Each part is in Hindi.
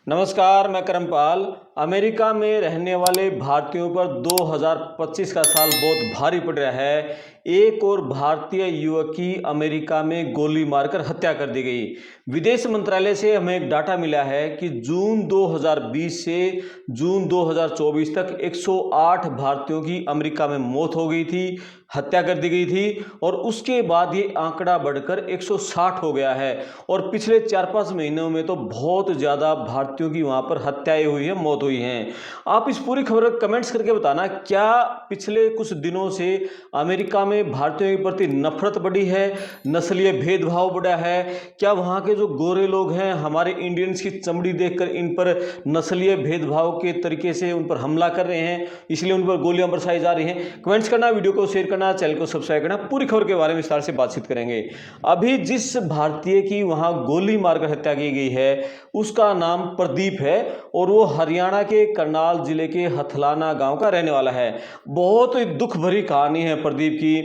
नमस्कार, मैं करमपाल। अमेरिका में रहने वाले भारतीयों पर 2025 का साल बहुत भारी पड़ रहा है। एक और भारतीय युवक की अमेरिका में गोली मारकर हत्या कर दी गई। विदेश मंत्रालय से हमें एक डाटा मिला है कि जून 2020 से जून 2024 तक 108 भारतीयों की अमेरिका में मौत हो गई थी, हत्या कर दी गई थी और उसके बाद ये आंकड़ा बढ़कर 160 हो गया है। और पिछले 4-5 महीनों में तो बहुत ज़्यादा भारतीयों की वहाँ पर हत्याएं हुई हैं, मौत हुई हैं। आप इस पूरी खबर कमेंट्स करके बताना, क्या पिछले कुछ दिनों से अमेरिका में भारतीयों के प्रति नफरत बढ़ी है, नस्लीय भेदभाव बढ़ा है? क्या वहाँ के जो गोरे लोग हैं हमारे इंडियंस की चमड़ी देखकर इन पर नस्लीय भेदभाव के तरीके से उन पर हमला कर रहे हैं, इसलिए उन पर गोलियां बरसाई जा रही हैं? कमेंट्स करना, वीडियो को शेयर करना, चैनल को सब्सक्राइब करना। पूरी खबर के बारे में विस्तार से बातचीत करेंगे। अभी जिस भारतीय की वहां गोली मारकर हत्या की गई है उसका नाम प्रदीप है और वो हरियाणा के करनाल जिले के हथलाना गांव का रहने वाला है। बहुत ही दुख भरी कहानी है प्रदीप की।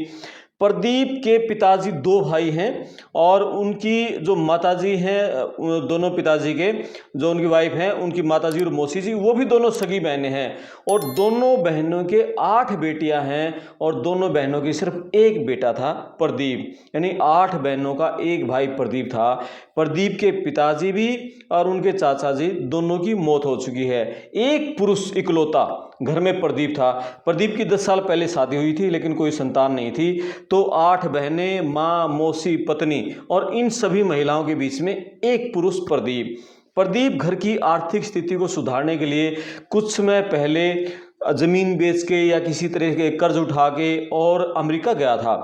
प्रदीप के पिताजी 2 भाई हैं और उनकी जो माताजी हैं, दोनों पिताजी के जो उनकी वाइफ हैं, उनकी माताजी और मौसी जी, वो भी दोनों सगी बहनें हैं और दोनों बहनों के 8 बेटियां हैं और दोनों बहनों की सिर्फ एक बेटा था प्रदीप। यानी 8 बहनों का एक भाई प्रदीप था। प्रदीप के पिताजी भी और उनके चाचा जी दोनों की मौत हो चुकी है। एक पुरुष इकलौता घर में प्रदीप था। प्रदीप की 10 साल पहले शादी हुई थी लेकिन कोई संतान नहीं थी। तो 8 बहनें, माँ, मौसी, पत्नी और इन सभी महिलाओं के बीच में एक पुरुष प्रदीप। प्रदीप घर की आर्थिक स्थिति को सुधारने के लिए कुछ समय पहले जमीन बेच के या किसी तरह के कर्ज उठा के और अमेरिका गया था।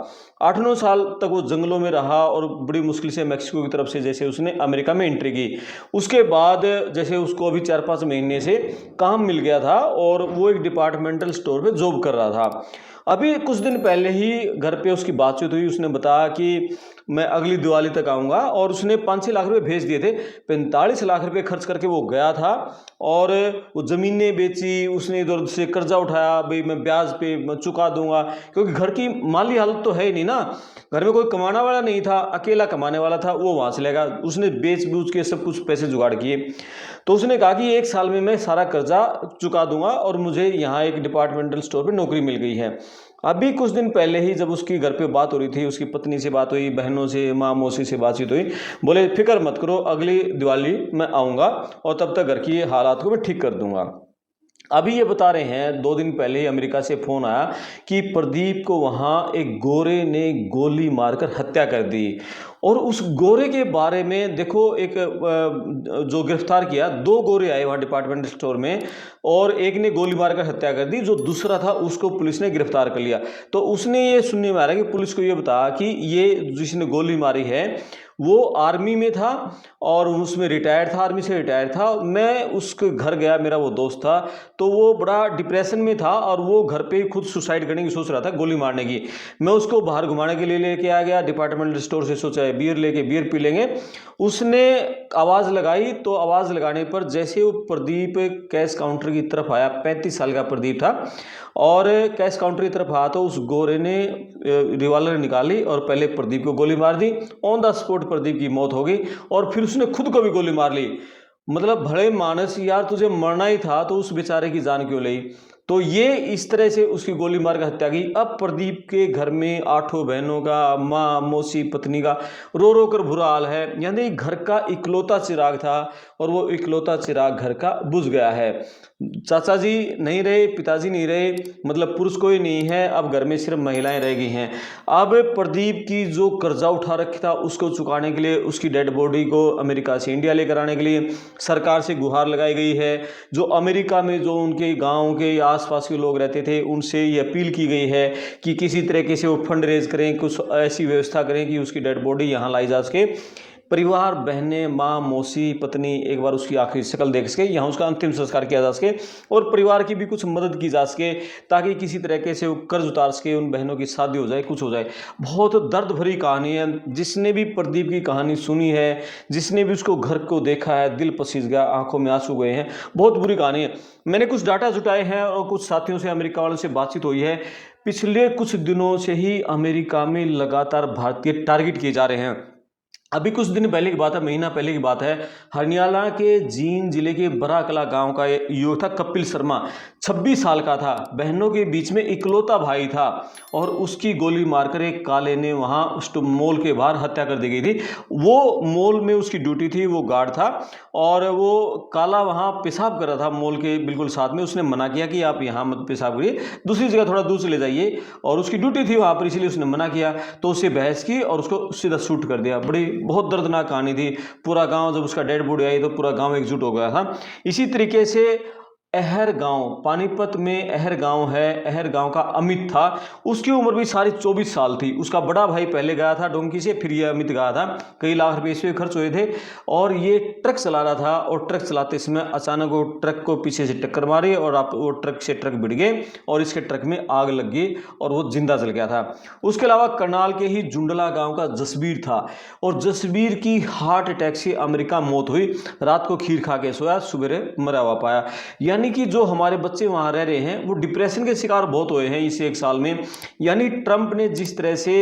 8-9 साल तक वो जंगलों में रहा और बड़ी मुश्किल से मैक्सिको की तरफ से जैसे उसने अमेरिका में एंट्री की। उसके बाद जैसे उसको अभी 4-5 महीने से काम मिल गया था और वो एक डिपार्टमेंटल स्टोर पे जॉब कर रहा था। अभी कुछ दिन पहले ही घर पे उसकी बातचीत हुई। उसने बताया कि मैं अगली दिवाली तक आऊँगा और उसने 5-6 लाख रुपए भेज दिए थे। 45 लाख रुपए खर्च करके वो गया था और वो ज़मीनें बेची, उसने इधर से कर्जा उठाया, भाई मैं ब्याज पे मैं चुका दूंगा, क्योंकि घर की माली हालत तो है ही नहीं ना। घर में कोई कमाने वाला नहीं था, अकेला कमाने वाला था, वो वहाँ चले गया। उसने बेच बूझ के सब कुछ पैसे जुगाड़ किए। तो उसने कहा कि 1 साल में मैं सारा कर्जा चुका दूंगा और मुझे यहाँ एक डिपार्टमेंटल स्टोर पे नौकरी मिल गई है। अभी कुछ दिन पहले ही जब उसकी घर पे बात हो रही थी, उसकी पत्नी से बात हुई, बहनों से, माँ मौसी से बातचीत हुई, बोले फिक्र मत करो, अगली दिवाली मैं आऊँगा और तब तक घर की हालात को मैं ठीक कर दूंगा। अभी ये बता रहे हैं 2 दिन पहले ही अमेरिका से फ़ोन आया कि प्रदीप को वहाँ एक गोरे ने गोली मारकर हत्या कर दी। और उस गोरे के बारे में देखो, एक जो गिरफ्तार किया, 2 गोरे आए वहाँ डिपार्टमेंट स्टोर में और एक ने गोली मारकर हत्या कर दी। जो दूसरा था उसको पुलिस ने गिरफ्तार कर लिया। तो उसने ये सुनने में आ रहा है कि पुलिस को ये बताया कि ये जिसने गोली मारी है वो आर्मी में था और उसमें रिटायर्ड था, आर्मी से रिटायर्ड था। मैं उसके घर गया, मेरा वो दोस्त था, तो वो बड़ा डिप्रेशन में था और वो घर पे ही खुद सुसाइड करने की सोच रहा था, गोली मारने की। मैं उसको बाहर घुमाने के लिए लेके आ गया डिपार्टमेंटल स्टोर से, सोचा बियर लेके बियर पी लेंगे। उसने आवाज़ लगाई तो आवाज़ लगाने पर जैसे वो प्रदीप कैश काउंटर की तरफ आया, 35 साल का प्रदीप था, और कैश काउंटर की तरफ आया तो उस गोरे ने रिवॉल्वर निकाली और पहले प्रदीप को गोली मार दी। ऑन द स्पॉट प्रदीप की मौत हो गई और फिर उसने खुद को भी गोली मार ली। मतलब भले मानस यार, तुझे मरना ही था तो उस बेचारे की जान क्यों ली? तो ये इस तरह से उसकी गोली मार कर हत्या की। अब प्रदीप के घर में 8 बहनों का, माँ मौसी पत्नी का रो रो कर बुरा हाल है। यानी घर का इकलौता चिराग था और वो इकलौता चिराग घर का बुझ गया है। चाचा जी नहीं रहे, पिताजी नहीं रहे, मतलब पुरुष कोई नहीं है। अब घर में सिर्फ महिलाएं रह गई हैं। अब प्रदीप की जो कर्जा उठा रखा था उसको चुकाने के लिए उसकी डेड बॉडी को अमेरिका से इंडिया लेकर आने के लिए सरकार से गुहार लगाई गई है। जो अमेरिका में जो उनके गांव के या आसपास के लोग रहते थे उनसे ये अपील की गई है कि किसी तरीके से वो फंड रेज करें, कुछ ऐसी व्यवस्था करें कि उसकी डेड बॉडी यहाँ लाई जा सके। परिवार, बहनें, माँ, मौसी, पत्नी एक बार उसकी आखिरी शक्ल देख सके, यहाँ उसका अंतिम संस्कार किया जा सके और परिवार की भी कुछ मदद की जा सके ताकि किसी तरीके से वो कर्ज उतार सके, उन बहनों की शादी हो जाए, कुछ हो जाए। बहुत दर्द भरी कहानी है। जिसने भी प्रदीप की कहानी सुनी है, जिसने भी उसको घर को देखा है, दिल पसीज गया, आंखों में आंसू गए हैं। बहुत बुरी कहानी है। मैंने कुछ डाटा जुटाए हैं और कुछ साथियों से, अमेरिका वालों से बातचीत हुई है। पिछले कुछ दिनों से ही अमेरिका में लगातार भारतीय टारगेट किए जा रहे हैं। अभी कुछ दिन पहले की बात है, महीना पहले की बात है, हरियाणा के जींद जिले के बराकला गांव का युवक था कपिल शर्मा। 26 साल का था, बहनों के बीच में इकलौता भाई था और उसकी गोली मारकर एक काले ने वहां उस मॉल के बाहर हत्या कर दी गई थी। वो मॉल में उसकी ड्यूटी थी, वो गार्ड था और वो काला वहां पेशाब कर रहा था मॉल के बिल्कुल साथ में। उसने मना किया कि आप यहाँ मत पेशाब करिए, दूसरी जगह थोड़ा दूर चले जाइए, और उसकी ड्यूटी थी वहां पर, इसलिए उसने मना किया। तो उससे बहस की और उसको सीधा शूट कर दिया। बड़ी बहुत दर्दनाक कहानी थी। पूरा गांव, जब उसका डेड बॉडी आई तो पूरा गांव एकजुट हो गया था। इसी तरीके से अहर गांव, पानीपत में अहर गांव है, अहर गांव का अमित था। उसकी उम्र भी सारी 24 साल थी। उसका बड़ा भाई पहले गया था डोंकी से, फिर ये अमित गया था। कई लाख रुपए इसमें खर्च हुए थे और ये ट्रक चला रहा था, और ट्रक चलाते समय अचानक वो ट्रक को पीछे से टक्कर मारी और वो ट्रक से ट्रक भिड़ गए और इसके ट्रक में आग लग गई और वो जिंदा जल गया था। उसके अलावा करनाल के ही जुंडला गांव का जसबीर था, और जसबीर की हार्ट अटैक से अमेरिका मौत हुई। रात को खीर खा के सोया, सुबह मरा हुआ पाया। यानी कि जो हमारे बच्चे वहां रह रहे हैं वो डिप्रेशन के शिकार बहुत हुए हैं इस एक साल में। यानी ट्रंप ने जिस तरह से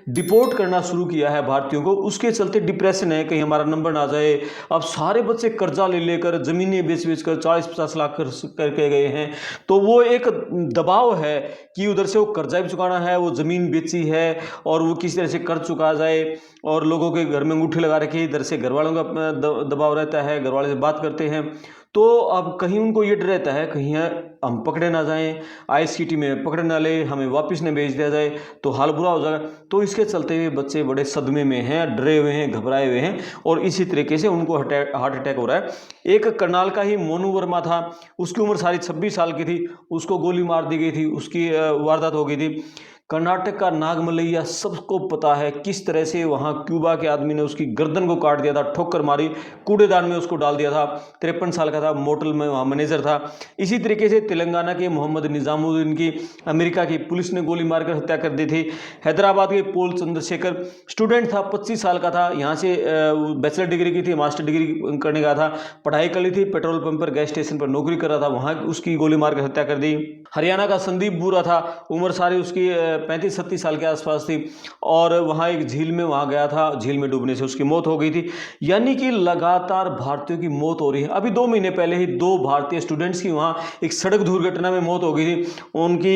डिपोर्ट करना शुरू किया है भारतीयों को, उसके चलते डिप्रेशन है, कहीं हमारा नंबर ना जाए। अब सारे बच्चे कर्जा ले लेकर, जमीनें बेच बेच कर 40-50 लाख करके गए हैं। तो वो एक दबाव है कि उधर से वो कर्जा भी चुकाना है, वो जमीन बेची है और वो किसी तरह से कर्ज चुका जाए, और लोगों के घर में अंगूठे लगा रखे, इधर से घर वालों का दबाव रहता है, घर वाले से बात करते हैं। तो अब कहीं उनको ये डर रहता है कहीं हम पकड़े ना जाएं, आईसीटी में पकड़े ना ले, हमें वापस न भेज दिया जाए तो हाल बुरा हो जाएगा। तो इसके चलते हुए बच्चे बड़े सदमे में हैं, डरे हुए हैं, घबराए हुए हैं, और इसी तरीके से उनको हार्ट अटैक हो रहा है। एक करनाल का ही मोनू वर्मा था, उसकी उम्र सारी 26 साल की थी। उसको गोली मार दी गई थी, उसकी वारदात हो गई थी। कर्नाटक का नागमलैया, सबको पता है किस तरह से वहां क्यूबा के आदमी ने उसकी गर्दन को काट दिया था, ठोकर मारी, कूड़ेदान में उसको डाल दिया था। 53 साल का था, मोटल में वहां मैनेजर था। इसी तरीके से तेलंगाना के मोहम्मद निजामुद्दीन की अमेरिका की पुलिस ने गोली मारकर हत्या कर दी थी। हैदराबाद के पोल चंद्रशेखर, स्टूडेंट था, 25 साल का था, यहाँ से बैचलर डिग्री की थी, मास्टर डिग्री करने गया था, पढ़ाई कर ली थी, पेट्रोल पंप पर, गैस स्टेशन पर नौकरी कर रहा था, वहां उसकी गोली मारकर हत्या कर दी। हरियाणा का संदीप बुरा था, उम्र सारी उसकी 35-36 साल के आसपास थी, और वहाँ एक झील में वहाँ गया था, झील में डूबने से उसकी मौत हो गई थी। यानी कि लगातार भारतीयों की मौत हो रही है। अभी 2 महीने पहले ही 2 भारतीय स्टूडेंट्स की वहाँ एक सड़क दुर्घटना में मौत हो गई थी। उनकी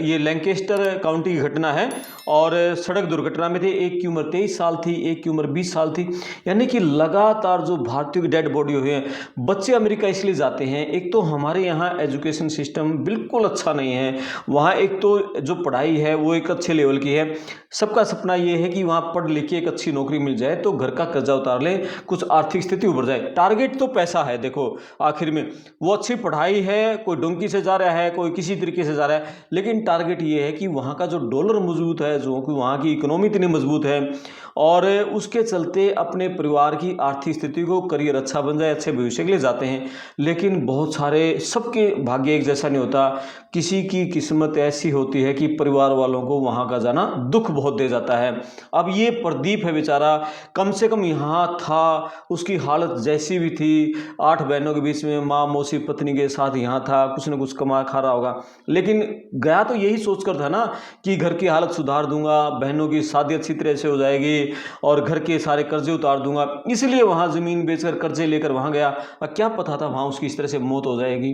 ये लैंकेस्टर काउंटी की घटना है, और सड़क दुर्घटना में थे। एक की उम्र 23 साल थी, एक की उम्र 20 साल थी। यानी कि लगातार जो भारतीयों की डेड बॉडी हुई है। बच्चे अमेरिका इसलिए जाते हैं, एक तो हमारे यहाँ एजुकेशन सिस्टम बिल्कुल अच्छा नहीं है। वहाँ एक तो जो पढ़ाई है वो एक अच्छे लेवल की है। सबका सपना ये है कि वहाँ पढ़ लिख के एक अच्छी नौकरी मिल जाए तो घर का कर्जा उतार ले, कुछ आर्थिक स्थिति उभर जाए। टारगेट तो पैसा है। देखो आखिर में वो अच्छी पढ़ाई है, कोई डोंकी से जा रहा है, कोई किसी तरीके से जा रहा है, लेकिन टारगेट ये है कि वहाँ का जो डॉलर मजबूत है, जो कि वहाँ की इकोनॉमी इतनी मजबूत है, और उसके चलते अपने परिवार की आर्थिक स्थिति को, करियर अच्छा बन जाए, अच्छे भविष्य के लिए जाते हैं। लेकिन बहुत सारे, सबके भाग्य एक जैसा नहीं होता। किसी की किस्मत ऐसी होती है कि परिवार वालों को वहाँ का जाना दुख बहुत दे जाता है। अब ये प्रदीप है बेचारा, कम से कम यहाँ था, उसकी हालत जैसी भी थी, 8 बहनों के बीच में माँ, मौसी, पत्नी के साथ यहाँ था, कुछ न कुछ कमा खा रहा होगा। लेकिन गया तो यही सोचकर था ना कि घर की हालत सुधार दूंगा, बहनों की शादी अच्छी तरह से हो जाएगी और घर के सारे कर्जे उतार दूंगा, इसलिए वहाँ ज़मीन बेचकर कर्जे लेकर वहाँ गया। अब क्या पता था वहाँ उसकी इस तरह से मौत हो जाएगी।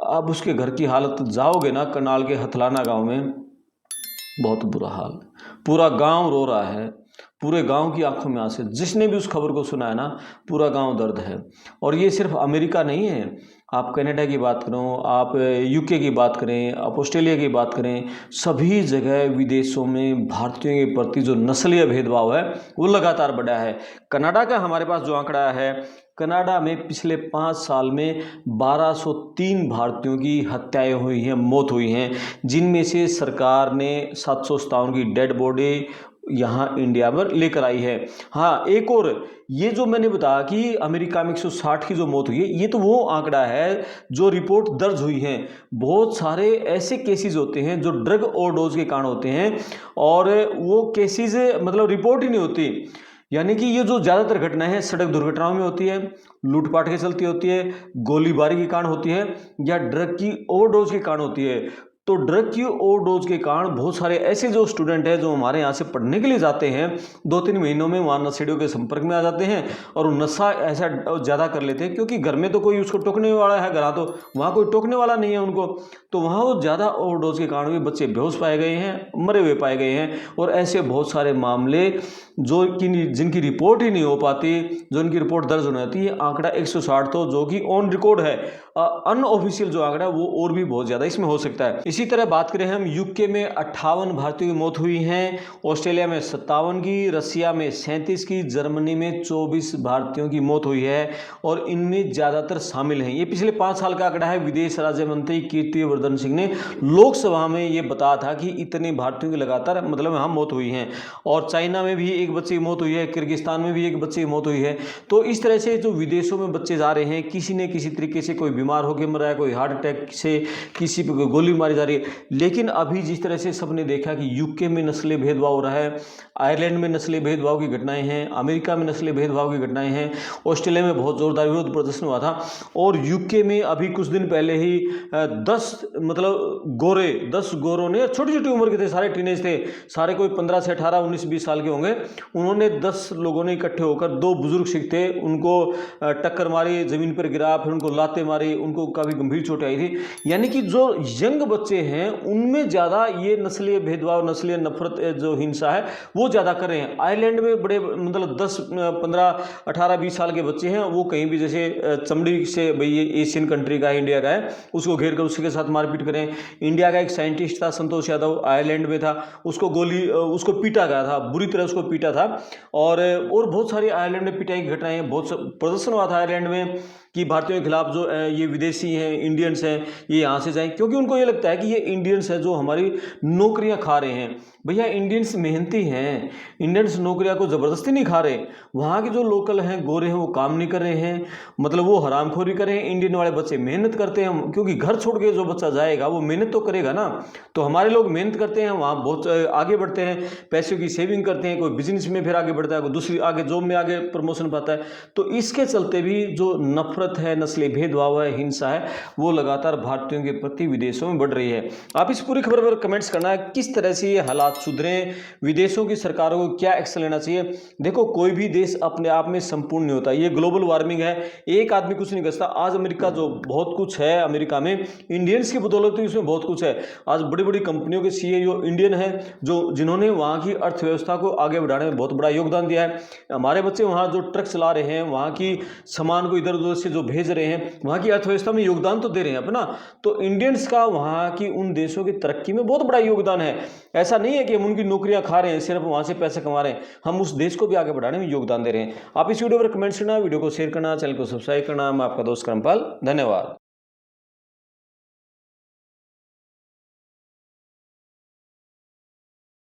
अब उसके घर की हालत, जाओगे ना करनाल के हथलाना गांव में, बहुत बुरा हाल, पूरा गांव रो रहा है, पूरे गांव की आंखों में आंसू। जिसने भी उस खबर को सुना है ना, पूरा गांव दर्द है। और ये सिर्फ अमेरिका नहीं है, आप कनाडा की बात करो, आप यूके की बात करें, आप ऑस्ट्रेलिया की बात करें, सभी जगह विदेशों में भारतीयों के प्रति जो नस्लीय भेदभाव है वो लगातार बढ़ा है। कनाडा का हमारे पास जो आंकड़ा है, कनाडा में पिछले 5 साल में 1203 भारतीयों की हत्याएं हुई हैं, मौत हुई हैं, जिनमें से सरकार ने 757 की डेड बॉडी यहाँ इंडिया में लेकर आई है। हाँ, एक और, ये जो मैंने बताया कि अमेरिका में 160 की जो मौत हुई है, ये तो वो आंकड़ा है जो रिपोर्ट दर्ज हुई है। बहुत सारे ऐसे केसेस होते हैं जो ड्रग ओवरडोज के कारण होते हैं, और वो केसेस मतलब रिपोर्ट ही नहीं होती। यानी कि ये जो ज़्यादातर घटनाएं हैं सड़क दुर्घटनाओं में होती है, लूटपाट के चलती होती है, गोलीबारी के कारण होती है, या ड्रग की ओवरडोज के कारण होती है। तो ड्रग की ओवरडोज के कारण बहुत सारे ऐसे जो स्टूडेंट हैं जो हमारे यहाँ से पढ़ने के लिए जाते हैं, 2-3 महीनों में वहाँ नशेड़ियों के संपर्क में आ जाते हैं और नशा ऐसा ज़्यादा कर लेते हैं, क्योंकि घर में तो कोई उसको टोकने वाला है, घर तो वहाँ कोई टोकने वाला नहीं है उनको, तो वहाँ वो ज़्यादा ओवरडोज के कारण भी बच्चे बेहोश पाए गए हैं, मरे हुए पाए गए हैं। और ऐसे बहुत सारे मामले जिनकी रिपोर्ट ही नहीं हो पाती, जो इनकी रिपोर्ट दर्ज होनी होती है, आंकड़ा 160 तो जो कि ऑन रिकॉर्ड है, अनऑफिशियल जो आंकड़ा वो और भी बहुत ज़्यादा इसमें हो सकता है। इसी तरह बात करें हम, यूके में 58 भारतीयों की मौत हुई है, ऑस्ट्रेलिया में 57 की, रसिया में 37 की, जर्मनी में 24 भारतीयों की मौत हुई है और इनमें ज़्यादातर शामिल हैं। ये पिछले 5 साल का आंकड़ा है। विदेश राज्य मंत्री कीर्तिवर्धन सिंह ने लोकसभा में ये बताया था कि इतने भारतीयों की लगातार मतलब यहाँ मौत हुई है। और चाइना में भी एक बच्चे की मौत हुई है, किर्गिस्तान में भी एक बच्चे की मौत हुई है। तो इस तरह से जो विदेशों में बच्चे जा रहे हैं, किसी न किसी तरीके से कोई बीमार होकर मर रहा है, कोई हार्ट अटैक से, किसी पर गोली मारी जा रही है। लेकिन अभी जिस तरह से सबने देखा कि यूके में नस्लीय भेदभाव हो रहा है, आयरलैंड में नस्लीय भेदभाव की घटनाएं हैं, अमेरिका में नस्लीय भेदभाव की घटनाएं हैं, ऑस्ट्रेलिया में बहुत जोरदार विरोध प्रदर्शन हुआ था, और यूके में अभी कुछ दिन पहले ही 10 गोरों ने, छोटी छोटी उम्र के थे, सारे टीनेज थे, सारे कोई 15 से 18, 19, 20 साल के होंगे, उन्होंने 10 लोगों ने इकट्ठे होकर 2 बुजुर्ग सिख थे, उनको टक्कर मारी, जमीन पर गिरा, फिर उनको लाते मारी, उनको काफ़ी गंभीर चोटें आई थी। यानी कि जो यंग बच्चे हैं उनमें ज़्यादा ये नस्लीय भेदभाव, नस्लीय नफरत, जो हिंसा है वो ज़्यादा कर रहे हैं। आयरलैंड में बड़े मतलब 10, 15, 18, 20 साल के बच्चे हैं, वो कहीं भी जैसे चमड़ी से, भाई ये एशियन कंट्री का है, इंडिया का है, उसको घेर कर उसके साथ मारपीट करें। इंडिया का एक साइंटिस्ट था संतोष यादव, आयरलैंड में था, उसको पीटा गया था, बुरी तरह उसको पीटा था। और बहुत सारी आयरलैंड में पिटाई की घटनाएं, बहुत प्रदर्शन हुआ था आयरलैंड में कि भारतीयों के खिलाफ जो ये विदेशी हैं, इंडियंस हैं, ये यहाँ से जाएं, क्योंकि उनको ये लगता है कि ये इंडियंस हैं जो हमारी नौकरियां खा रहे हैं। भैया इंडियंस मेहनती हैं, इंडियंस नौकरियां को ज़बरदस्ती नहीं खा रहे। वहाँ के जो लोकल हैं, गोरे हैं, वो काम नहीं कर रहे हैं, मतलब वो हरामखोरी कर रहे हैं। इंडियन वाले बच्चे मेहनत करते हैं, क्योंकि घर छोड़ के जो बच्चा जाएगा वो मेहनत तो करेगा ना। तो हमारे लोग मेहनत करते हैं, वहाँ बहुत आगे बढ़ते हैं, पैसों की सेविंग करते हैं, कोई बिजनेस में फिर आगे बढ़ता है, कोई दूसरी आगे जॉब में आगे प्रमोशन पाता है। तो इसके चलते भी जो नफरत है, नस्लीय भेदभाव है, हिंसा है, वो लगातार भारतीयों के प्रति विदेशों में बढ़ रही है। आप इस पूरी खबर पर कमेंट्स करना है, किस तरह से ये हालात सुधरें, विदेशों की सरकारों को क्या एक्शन लेना चाहिए। देखो कोई भी देश अपने आप में संपूर्ण नहीं होता, ये ग्लोबल वार्मिंग है, एक आदमी कुछ नहीं कर सकता। आज अमेरिका जो बहुत कुछ है, अमेरिका में इंडियंस की बदौलत ही उसमें बहुत कुछ है। आज बड़ी बड़ी कंपनियों के CEO इंडियन हैं, जिन्होंने वहाँ की अर्थव्यवस्था को आगे बढ़ाने में बहुत बड़ा योगदान दिया है। हमारे बच्चे वहाँ जो ट्रक चला रहे हैं, वहाँ की सामान को इधर उधर से जो भेज रहे हैं, वहाँ की अर्थव्यवस्था में योगदान तो दे रहे हैं अपना। तो इंडियंस का वहाँ की उन देशों की तरक्की में बहुत बड़ा योगदान है। ऐसा नहीं है कि हम उनकी नौकरियां खा रहे हैं, सिर्फ वहाँ से पैसे कमा रहे हैं, हम उस देश को भी आगे बढ़ाने में योगदान दे रहे हैं। आप इस वीडियो पर कमेंट्स करना, वीडियो को शेयर करना, चैनल को सब्सक्राइब करना। मैं आपका दोस्त करमपाल, धन्यवाद।